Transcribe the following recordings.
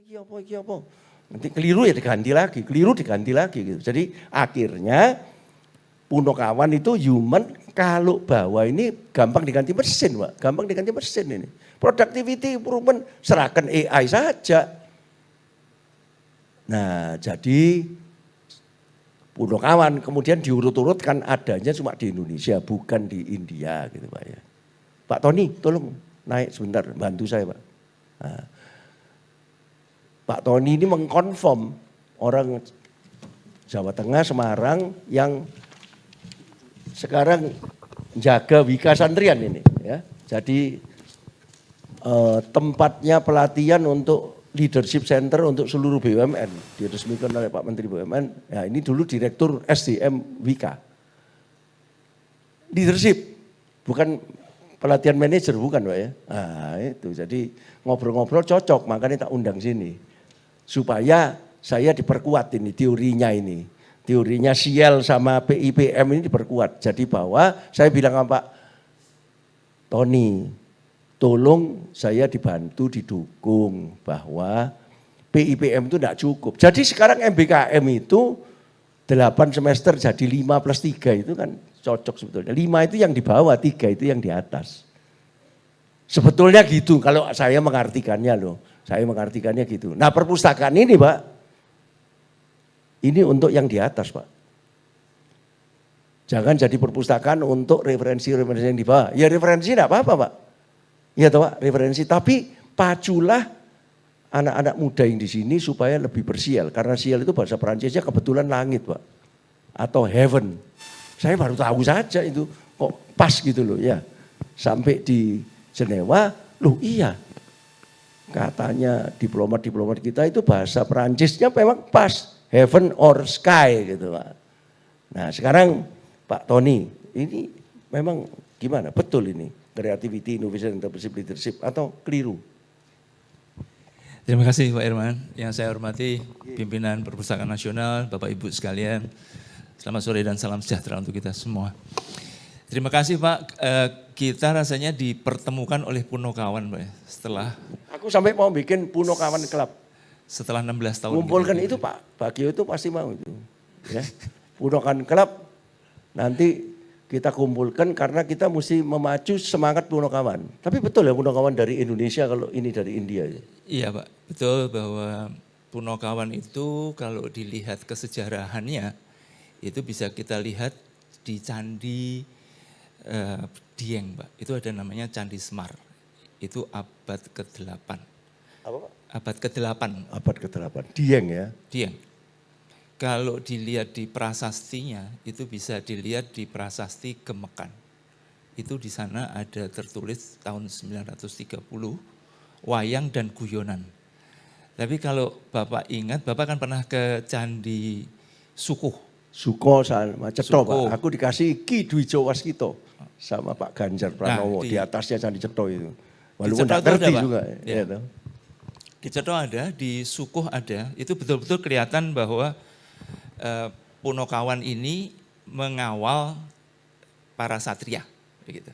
Iki apa? Nanti keliru ya diganti lagi, keliru diganti lagi gitu. Jadi akhirnya Punokawan itu human kalau bawah ini gampang diganti mesin, Pak. Gampang diganti mesin ini. Productivity improvement serahkan AI saja. Nah, jadi Punokawan kemudian diurut-urutkan adanya cuma di Indonesia, bukan di India gitu, Pak ya. Pak Tony, tolong naik sebentar, bantu saya, Pak. Nah, Pak Tony ini mengkonfirm orang Jawa Tengah, Semarang yang sekarang jaga Wika Santrian ini ya. Jadi tempatnya pelatihan untuk leadership center untuk seluruh BUMN diresmikan oleh Pak Menteri BUMN. Ya, ini dulu Direktur SDM Wika. Leadership bukan pelatihan manajer, bukan Pak ya. Nah itu jadi ngobrol-ngobrol cocok, makanya tak undang sini. Supaya saya diperkuat ini teorinya ini. Teorinya Siel sama PIPM ini diperkuat. Jadi bahwa saya bilang sama Pak Tony, tolong saya dibantu, didukung bahwa PIPM itu tidak cukup. Jadi sekarang MBKM itu 8 semester jadi 5+3 itu kan cocok sebetulnya. 5 itu yang di bawah, 3 itu yang di atas. Sebetulnya gitu kalau saya mengartikannya loh. Saya mengartikannya gitu. Nah perpustakaan ini Pak, ini untuk yang di atas Pak. Jangan jadi perpustakaan untuk referensi-referensi yang di bawah. Ya referensi tidak apa-apa Pak. Iya toh Pak, referensi. Tapi paculah anak-anak muda yang di sini supaya lebih bersial. Karena sial itu bahasa Perancisnya kebetulan langit Pak. Atau heaven. Saya baru tahu saja itu. Kok pas gitu loh ya. Sampai di Jenewa, loh iya. Katanya diplomat-diplomat kita itu bahasa Perancisnya memang pas. Heaven or sky gitu Pak. Nah sekarang Pak Tony, ini memang gimana? Betul ini creativity, innovation, entrepreneurship, leadership atau keliru? Terima kasih Pak Irman. Yang saya hormati pimpinan Perpustakaan Nasional, Bapak Ibu sekalian. Selamat sore dan salam sejahtera untuk kita semua. Terima kasih Pak. Kita rasanya dipertemukan oleh Punokawan Pak. Setelah aku sampai mau bikin Punokawan Club. Setelah 16 tahun. Kumpulkan itu Pak Bagio itu pasti mau itu. Ya. Punokawan Club nanti kita kumpulkan karena kita mesti memacu semangat Punokawan. Tapi betul ya Punokawan dari Indonesia kalau ini dari India. Iya Pak, betul bahwa Punokawan itu kalau dilihat kesejarahannya itu bisa kita lihat di Candi Dieng Pak. Itu ada namanya Candi Semar. Itu abad ke-8. Apa Pak? Abad ke-8. Abad ke-8. Dieng ya? Dieng. Kalau dilihat di prasastinya, itu bisa dilihat di prasasti Gemekan. Itu di sana ada tertulis tahun 930, wayang dan guyonan. Tapi kalau Bapak ingat, Bapak kan pernah ke Candi Sukuh. Suko sama Cetho Pak. Aku dikasih Ki Dwijo Waskito sama Pak Ganjar Pranowo. Nah, di atasnya Candi Cetho itu. Walaupun tidak ngerti juga. Ya. Ya, di Cetho ada, di Sukuh ada, itu betul-betul kelihatan bahwa Punokawan ini mengawal para satria. Begitu.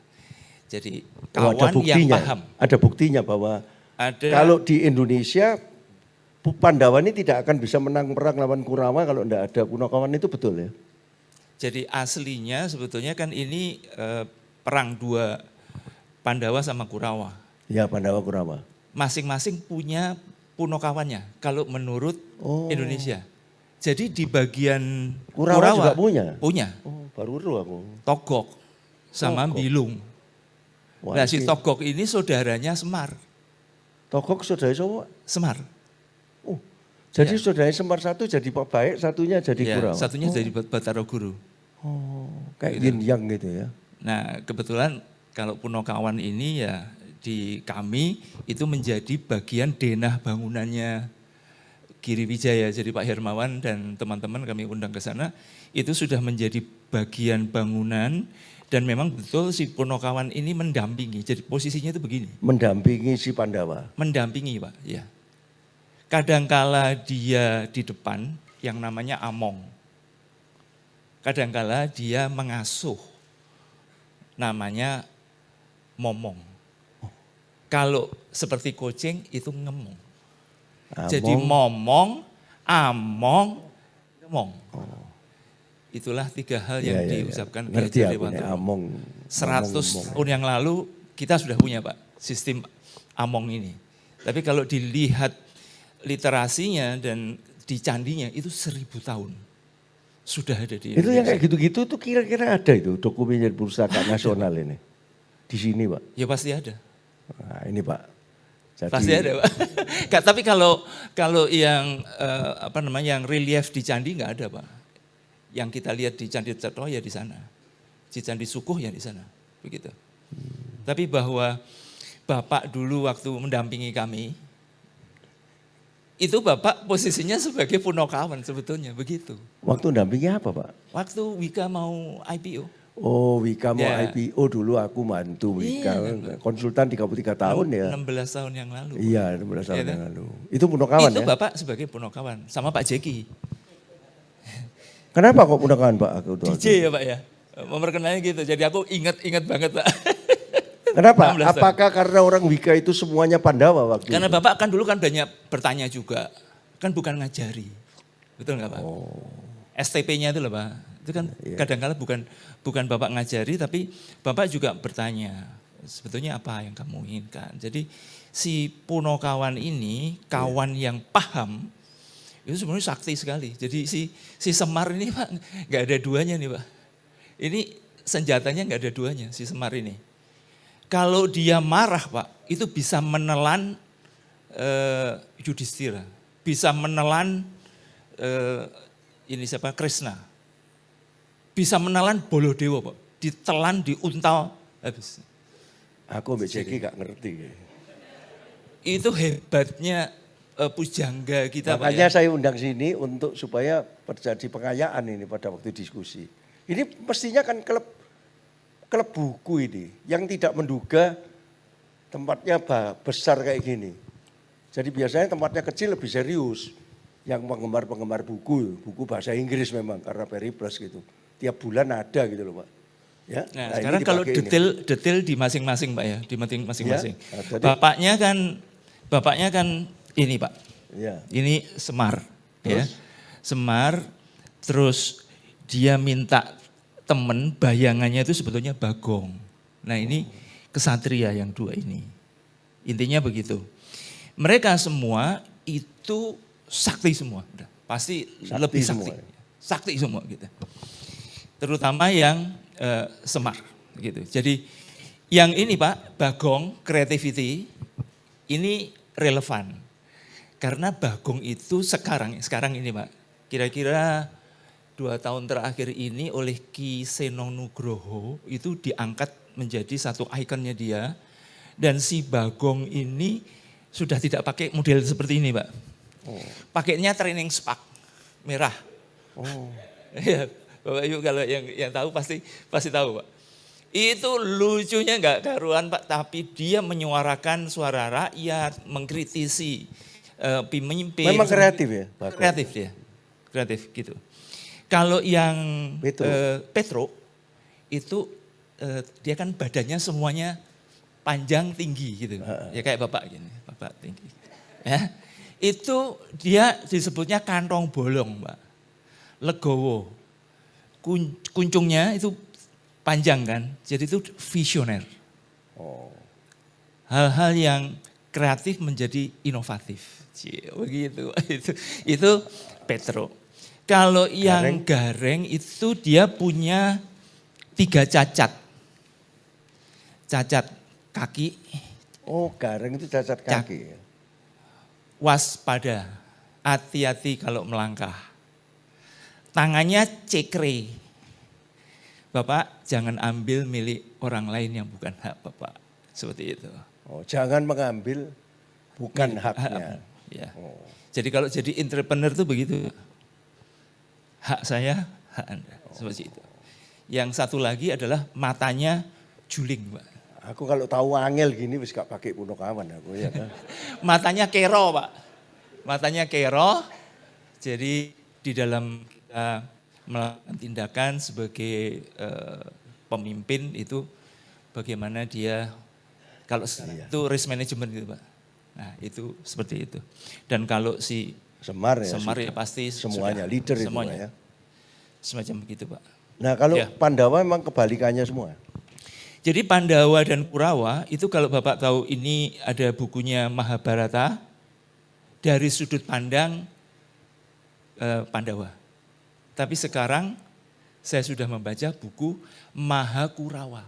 Jadi kawan yang paham. Ada buktinya bahwa kalau di Indonesia, Pandawa ini tidak akan bisa menang perang lawan Kurawa kalau tidak ada Punokawan itu betul ya? Jadi aslinya sebetulnya kan ini perang dua Pandawa sama Kurawa. Ya Pandawa Kurawa. Masing-masing punya Punokawannya kalau menurut Indonesia. Jadi di bagian Kurawa juga punya? Punya. Oh, baru tahu aku. Togok sama Bilung. Wah, nah si Togok ini saudaranya Semar. Togok saudara siapa? Semar. Oh, jadi saudaranya Semar satu jadi Pak Baik, satunya jadi Kurawa? Satunya jadi Batara Guru. Oh, kayak gitu. Yin Yang gitu ya? Nah kebetulan kalau Punokawan ini ya di kami itu menjadi bagian denah bangunannya Giri Wijaya. Jadi Pak Hermawan dan teman-teman kami undang ke sana, itu sudah menjadi bagian bangunan dan memang betul si Punokawan ini mendampingi. Jadi posisinya itu begini. Mendampingi si Pandawa? Mendampingi Pak, ya. Kadangkala dia di depan yang namanya Among. Kadangkala dia mengasuh namanya Momong. Kalau seperti kucing itu ngemong. Jadi momong, among, gemong. Itulah 3 hal yang diucapkan Ki Ngerti Hajar aku nih, Dewantoro. among. 100 tahun yang lalu kita sudah punya Pak sistem among ini. Tapi kalau dilihat literasinya dan di candinya itu 1000 tahun. Sudah ada di Indonesia. Itu yang kayak gitu-gitu tuh kira-kira ada itu dokumen Pusaka Nasional ini. Di sini Pak. Ya pasti ada. Nah, ini Pak. Jadi, Pasti ada Pak. Tapi kalau yang yang relief di candi nggak ada Pak. Yang kita lihat di Candi Cetro ya di sana. Di Candi Sukuh ya di sana. Begitu. Tapi bahwa Bapak dulu waktu mendampingi kami, itu Bapak posisinya sebagai Punokawan sebetulnya, begitu. Waktu mendampingi apa Pak? Waktu Wika mau IPO. Oh Wika mau Ya. IPO dulu aku bantu Wika. Iya. Konsultan 33 tahun ya. 16 tahun yang lalu. Iya 16 tahun Iya, yang lalu. Itu Punokawan itu ya? Bapak sebagai Punokawan sama Pak Jeki. Kenapa kok Punokawan Pak? Aku tuh. DJ ya Pak ya. Memperkenalnya gitu. Jadi aku ingat banget Pak. Kenapa? 16 tahun. Apakah karena orang Wika itu semuanya Pandawa waktu Karena itu? Bapak kan dulu kan banyak bertanya juga. Kan bukan ngajari. Betul nggak Pak? Oh. STP-nya itu loh Pak. Itu kan kadang-kala bukan Bapak ngajari tapi Bapak juga bertanya. Sebetulnya apa yang kamu inginkan. Jadi si Punokawan ini kawan yang paham itu sebenarnya sakti sekali. Jadi si Semar ini Pak nggak ada duanya nih Pak. Ini senjatanya nggak ada duanya si Semar ini. Kalau dia marah Pak itu bisa menelan Yudhistira. Bisa menelan ini siapa Krishna. Bisa menelan Baladewa Pak. Ditelan, diuntal habis. Aku Mbak Jeki gak ngerti. Itu hebatnya pujangga kita Pak Makanya ya. saya undang sini untuk supaya terjadi pengayaan ini pada waktu diskusi. Ini mestinya kan klub buku ini yang tidak menduga tempatnya besar kayak gini. Jadi biasanya tempatnya kecil lebih serius. Yang penggemar-penggemar buku bahasa Inggris memang karena Periplus gitu. Tiap bulan ada gitu loh Pak. Ya, Nah, ini sekarang kalau dipakai ini. detail di masing-masing Pak ya, di masing-masing. Ya, tadi- Bapaknya kan ini Pak. Ya. Ini Semar, ya. Terus? Semar, terus dia minta temen bayangannya itu sebetulnya Bagong. Nah ini kesatria yang 2 ini. Intinya begitu. Mereka semua itu sakti semua, udah. Pasti Sakti lebih semua. sakti. Sakti semua gitu. Terutama yang Semar gitu. Jadi yang ini Pak, Bagong creativity ini relevan. Karena Bagong itu sekarang ini Pak, kira-kira 2 tahun terakhir ini oleh Ki Seno Nugroho itu diangkat menjadi satu ikonnya dia. Dan si Bagong ini sudah tidak pakai model seperti ini Pak. Pakainya training spak merah. Oh. Ya, Bapak Ibu kalau yang tahu pasti tahu Pak. Itu lucunya nggak karuan Pak, tapi dia menyuarakan suara rakyat, mengkritisi pemimpin. Memang kreatif ya, Pak? Kreatif dia, kreatif gitu. Kalau yang Petro itu dia kan badannya semuanya panjang tinggi gitu, ya kayak Bapak gini, Bapak tinggi. Ya, itu dia disebutnya kantong bolong Pak, legowo, kuncungnya itu panjang kan, jadi itu visioner. Oh. Hal-hal yang kreatif menjadi inovatif. Begitu. Itu Petro. Kalau yang Gareng itu dia punya 3 cacat. Cacat kaki, Oh, Gareng itu cacat kaki. waspada, hati-hati kalau melangkah. Tangannya cekre. Bapak jangan ambil milik orang lain yang bukan hak Bapak. Seperti itu. Oh, jangan mengambil bukan haknya. Ya. Oh. Jadi kalau jadi entrepreneur itu begitu. Hak saya, hak Anda. Seperti itu. Yang satu lagi adalah matanya juling, Pak. Aku kalau tahu angel gini wis gak pakai Punokawan aku ya kan. Matanya kero, Pak. Matanya kero. Jadi di dalam kita melakukan tindakan sebagai pemimpin itu bagaimana dia kalau itu risk management gitu Pak. Nah itu seperti itu. Dan kalau si Semar ya pasti semuanya sudah, leader semuanya. itu Pak ya. Semacam begitu Pak. Nah kalau Ya. Pandawa memang kebalikannya semua. Jadi Pandawa dan Kurawa itu kalau Bapak tahu ini ada bukunya Mahabharata dari sudut pandang Pandawa. Tapi sekarang saya sudah membaca buku Mahakurawa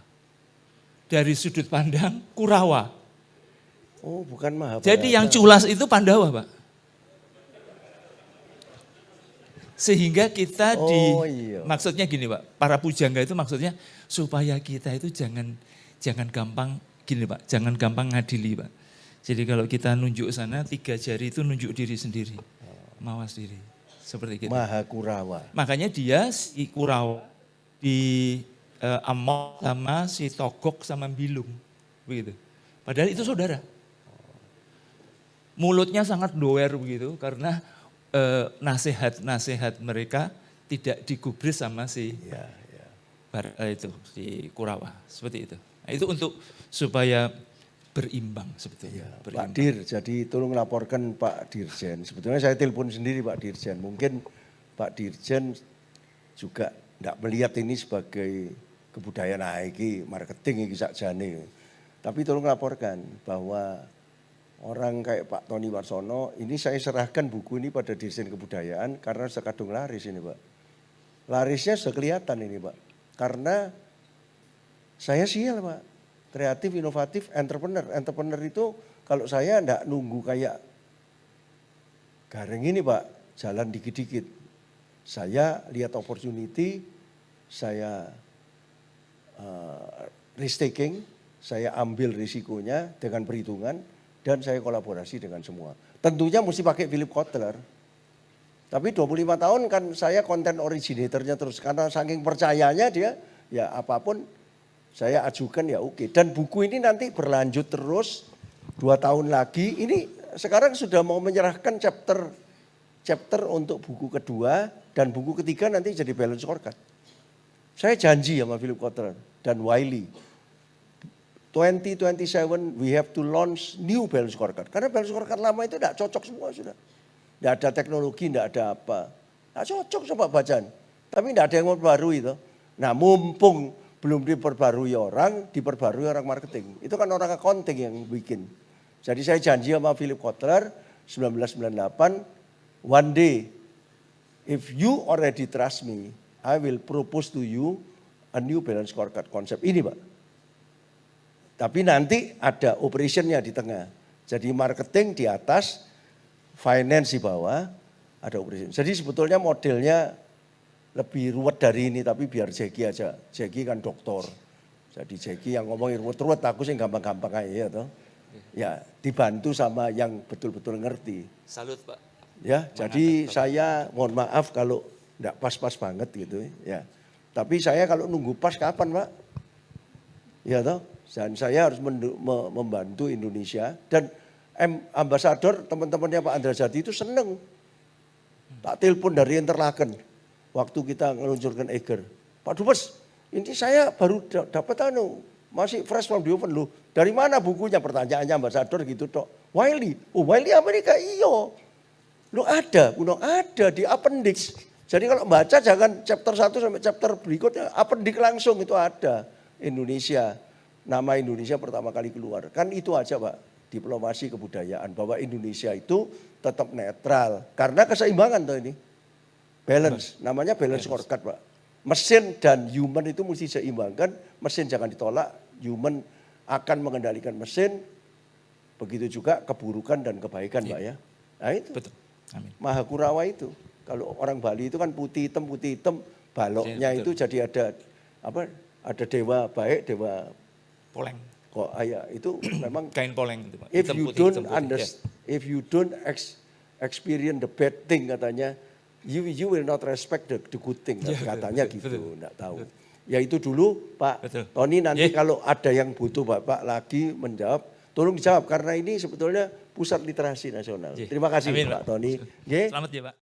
dari sudut pandang Kurawa. Oh bukan Mahabharata. Jadi yang culas itu Pandawa Pak. Sehingga kita maksudnya gini Pak, para pujangga itu maksudnya supaya kita itu jangan gampang gini Pak, jangan gampang ngadili Pak. Jadi kalau kita nunjuk sana 3 jari itu nunjuk diri sendiri, mawas diri, seperti gitu. Mahakurawa. Makanya dia si Kurawa di Amok sama si Togok sama Bilung, begitu. Padahal itu saudara. Mulutnya sangat doer begitu karena nasihat-nasihat mereka tidak digubris sama si itu si Kurawa, seperti itu. Nah, itu untuk supaya berimbang sebetulnya. Pak Dir, jadi tolong laporkan Pak Dirjen. Sebetulnya saya telepon sendiri Pak Dirjen. Mungkin Pak Dirjen juga tidak melihat ini sebagai kebudayaan marketing iki sakjane. Tapi tolong laporkan bahwa orang kayak Pak Tony Warsono, ini saya serahkan buku ini pada Dirjen Kebudayaan karena sudah kadung laris ini Pak. Larisnya sudah kelihatan ini Pak. Karena saya sial Pak, kreatif, inovatif, entrepreneur. Entrepreneur itu kalau saya enggak nunggu kayak Gareng ini Pak, jalan dikit-dikit. Saya lihat opportunity, saya risk taking, saya ambil risikonya dengan perhitungan, dan saya kolaborasi dengan semua. Tentunya mesti pakai Philip Kotler. Tapi 25 tahun kan saya content originatornya terus. Karena saking percayanya dia, ya apapun saya ajukan ya oke. Dan buku ini nanti berlanjut terus 2 tahun lagi. Ini sekarang sudah mau menyerahkan chapter untuk buku kedua. Dan buku ketiga nanti jadi balance scorecard. Saya janji sama Philip Kotler dan Wiley. 2027 we have to launch new balance scorecard. Karena balance scorecard lama itu tidak cocok semua sudah. Tidak ada teknologi, tidak ada apa. Tidak cocok sama bacaan. Tapi tidak ada yang memperbarui itu. Nah mumpung belum diperbarui orang marketing. Itu kan orang accounting yang bikin. Jadi saya janji sama Philip Kotler 1998, one day if you already trust me, I will propose to you a new balance scorecard konsep ini Pak. Tapi nanti ada operationnya di tengah. Jadi marketing di atas, finance di bawah, ada operation. Jadi sebetulnya modelnya lebih ruwet dari ini, tapi biar Jackie aja. Jackie kan doktor. Jadi Jackie yang ngomongin ruwet-ruwet, aku sih gampang-gampang aja toh. Ya dibantu sama yang betul-betul ngerti. Salut Pak. Ya, jadi saya mohon maaf kalau enggak pas-pas banget gitu ya. Tapi saya kalau nunggu pas kapan Pak? Ya toh. Dan saya harus membantu Indonesia. Dan ambasador teman-temannya Pak Andra Jati itu seneng. Tak telepon dari Interlaken. Waktu kita meluncurkan Eger. Pak Dubes, ini saya baru dapat masih fresh from the oven loh. Dari mana bukunya? Pertanyaannya ambasador gitu tok. Wiley. Oh Wiley Amerika iyo. Loh ada di appendix. Jadi kalau baca jangan chapter 1 sampai chapter berikutnya. Appendix langsung itu ada. Indonesia. Nama Indonesia pertama kali keluar. Kan itu aja Pak, diplomasi kebudayaan. Bahwa Indonesia itu tetap netral. Karena keseimbangan tuh ini. Balance, namanya balance scorecard Pak. Mesin dan human itu mesti seimbangkan. Mesin jangan ditolak, human akan mengendalikan mesin. Begitu juga keburukan dan kebaikan Pak ya. Nah itu. Betul. Amin. Mahakurawa itu. Kalau orang Bali itu kan putih hitam, baloknya itu jadi ada dewa baik, dewa poleng. Kok itu memang kain poleng itu Pak. If you don't experience the bad thing katanya, you will not respect the good thing katanya gitu, enggak tahu. Ya itu dulu Pak Tony, nanti kalau ada yang butuh Bapak lagi menjawab, tolong dijawab karena ini sebetulnya pusat literasi nasional. Terima kasih Pak Tony. Selamat ya Pak.